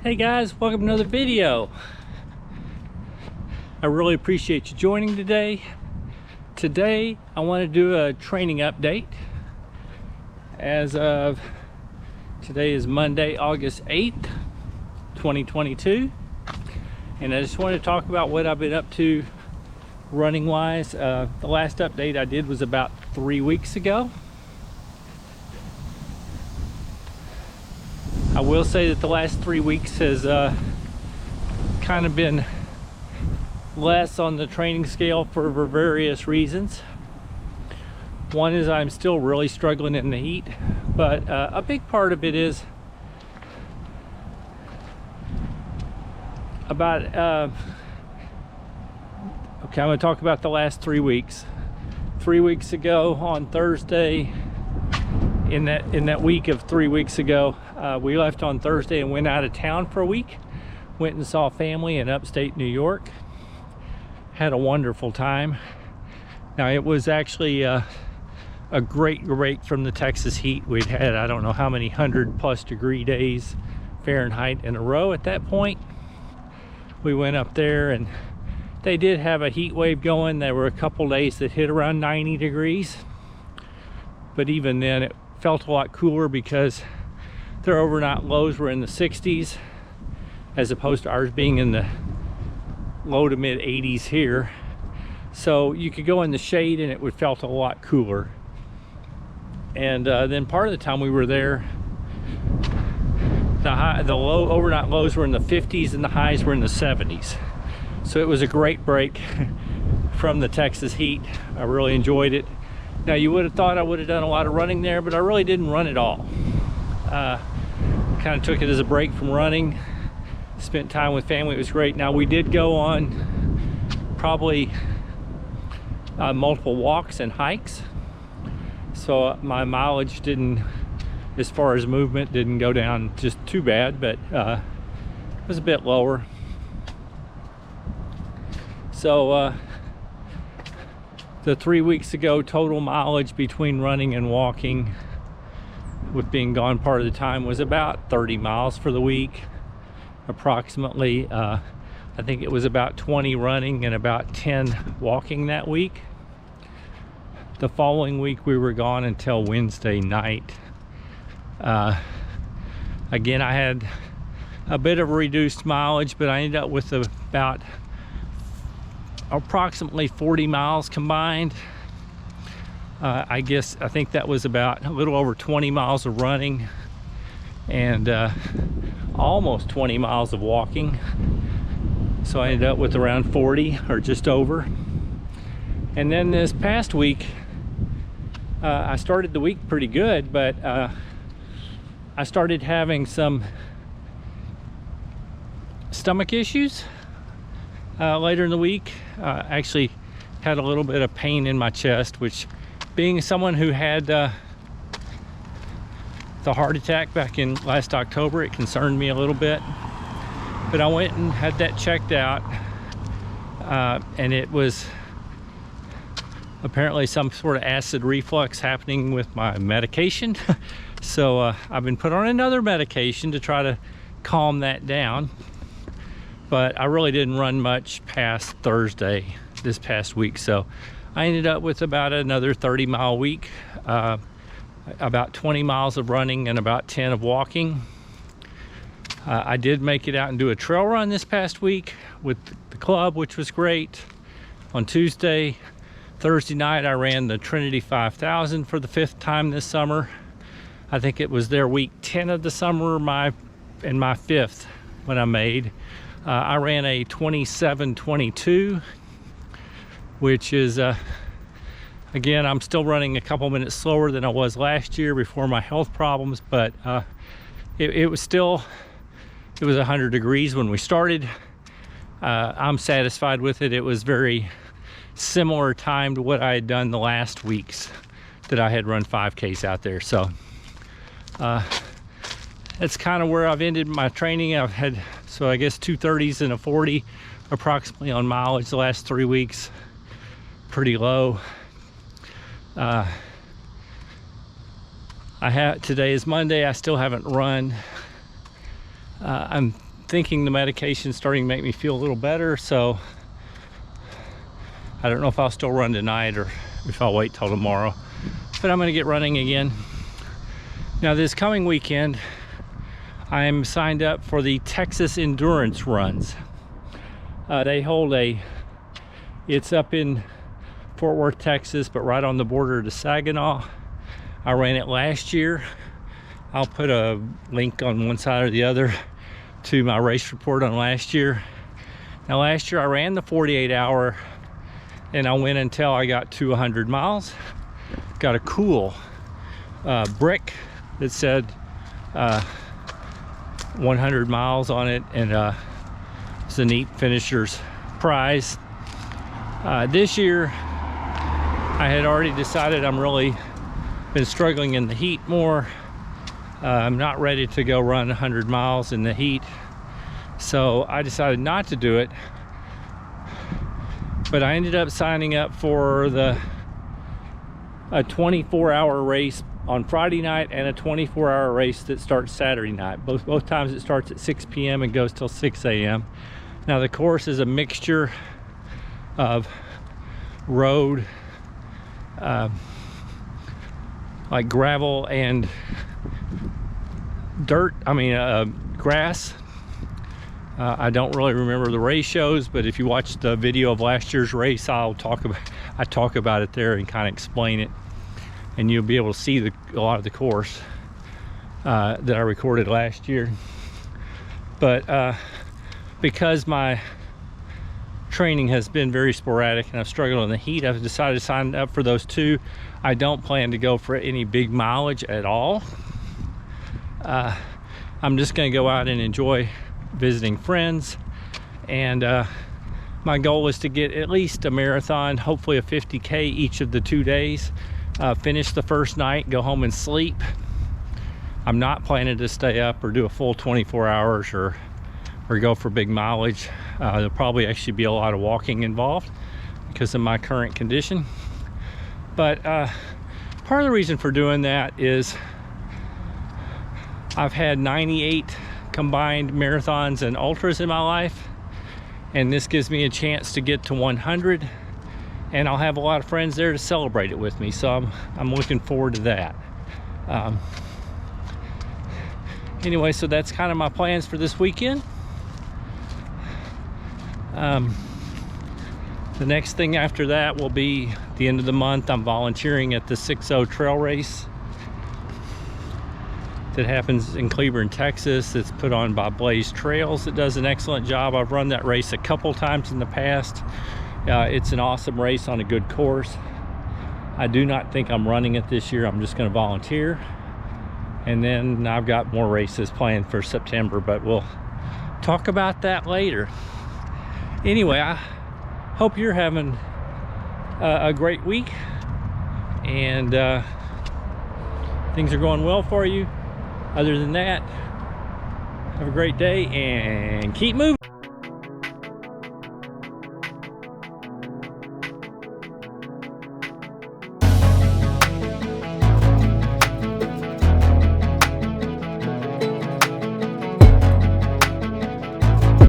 Hey guys, welcome to another video. I really appreciate you joining today. Today I want to do a training update. As of today is Monday, August 8th, 2022. And I just wanted to talk about what I've been up to running wise. The last update I did was about 3 weeks ago. I will say that the last 3 weeks has kind of been less on the training scale for various reasons. One is I'm still really struggling in the heat, but a big part of it is about okay, I'm going to talk about the last 3 weeks. 3 weeks ago on Thursday, in that week of 3 weeks ago, we left on Thursday and went out of town for a week. Went and saw family in upstate New York. Had a wonderful time. Now it was actually a great break from the Texas heat. We'd had I don't know how many 100+ degree days Fahrenheit in a row at that point. We went up there and they did have a heat wave going. There were a couple days that hit around 90 degrees. But even then it felt a lot cooler because their overnight lows were in the 60s as opposed to ours being in the low to mid 80s here. So you could go in the shade and it would felt a lot cooler. And then part of the time we were there, the low overnight lows were in the 50s and the highs were in the 70s. So it was a great break from the Texas heat. I really enjoyed it. Now you would have thought I would have done a lot of running there, but I really didn't run at all. Kind of took it as a break from running. Spent time with family, it was great. Now we did go on probably multiple walks and hikes. So my mileage didn't, as far as movement, didn't go down just too bad, but it was a bit lower. So the 3 weeks ago total mileage between running and walking, with being gone part of the time, was about 30 miles for the week approximately. I think it was about 20 running and about 10 walking that week. The following week we were gone until Wednesday night. Again, I had a bit of reduced mileage, but I ended up with about approximately 40 miles combined. I think that was about a little over 20 miles of running and almost 20 miles of walking. So I ended up with around 40 or just over. And then this past week, I started the week pretty good, but I started having some stomach issues later in the week. Actually had a little bit of pain in my chest, which, being someone who had the heart attack back in last October, it concerned me a little bit. But I went and had that checked out, and it was apparently some sort of acid reflux happening with my medication. So I've been put on another medication to try to calm that down. But I really didn't run much past Thursday this past week, so I ended up with about another 30-mile week, about 20 miles of running and about 10 of walking. I did make it out and do a trail run this past week with the club, which was great. On Tuesday, Thursday night, I ran the Trinity 5000 for the 5th time this summer. I think it was their week 10 of the summer, and my 5th when I made. I ran a 27:22, which is again, I'm still running a couple minutes slower than I was last year before my health problems, but it was 100 degrees when we started. I'm satisfied with it. It was very similar time to what I had done the last weeks that I had run 5Ks out there. So that's kind of where I've ended my training. I've had, so I guess 230s and a 40 approximately on mileage the last 3 weeks. Pretty low. Today is Monday. I still haven't run. I'm thinking the medication's starting to make me feel a little better, so I don't know if I'll still run tonight or if I'll wait till tomorrow, but I'm gonna get running again. Now this coming weekend, I'm signed up for the Texas Endurance Runs. They hold it's up in Fort Worth, Texas, but right on the border to Saginaw. I ran it last year. I'll put a link on one side or the other to my race report on last year. Now last year I ran the 48-hour and I went until I got to 100 miles. Got a cool brick that said 100 miles on it, and it's a neat finisher's prize. This year I had already decided I'm really been struggling in the heat more. I'm not ready to go run 100 miles in the heat, so I decided not to do it. But I ended up signing up for a 24-hour race on Friday night and a 24-hour race that starts Saturday night. Both times it starts at 6 p.m. and goes till 6 a.m. Now the course is a mixture of road, like gravel and dirt, grass. I don't really remember the ratios, but if you watch the video of last year's race, I talk about it there and kind of explain it, and you'll be able to see a lot of the course that I recorded last year. But because my training has been very sporadic and I've struggled in the heat, I've decided to sign up for those two. I don't plan to go for any big mileage at all. I'm just going to go out and enjoy visiting friends, and my goal is to get at least a marathon, hopefully a 50K each of the 2 days. Finish the first night, go home and sleep. I'm not planning to stay up or do a full 24 hours or go for big mileage. There'll probably actually be a lot of walking involved because of my current condition. But part of the reason for doing that is I've had 98 combined marathons and ultras in my life, and this gives me a chance to get to 100, and I'll have a lot of friends there to celebrate it with me, so I'm looking forward to that. Anyway, so that's kind of my plans for this weekend. The next thing after that will be the end of the month. I'm volunteering at the 6-0 trail race that happens in Cleburne, Texas. It's put on by Blaze Trails. It does an excellent job. I've run that race a couple times in the past. It's an awesome race on a good course. I do not think I'm running it this year. I'm just going to volunteer, and then I've got more races planned for September, but we'll talk about that later. Anyway, I hope you're having a great week, and things are going well for you. Other than that, have a great day and keep moving.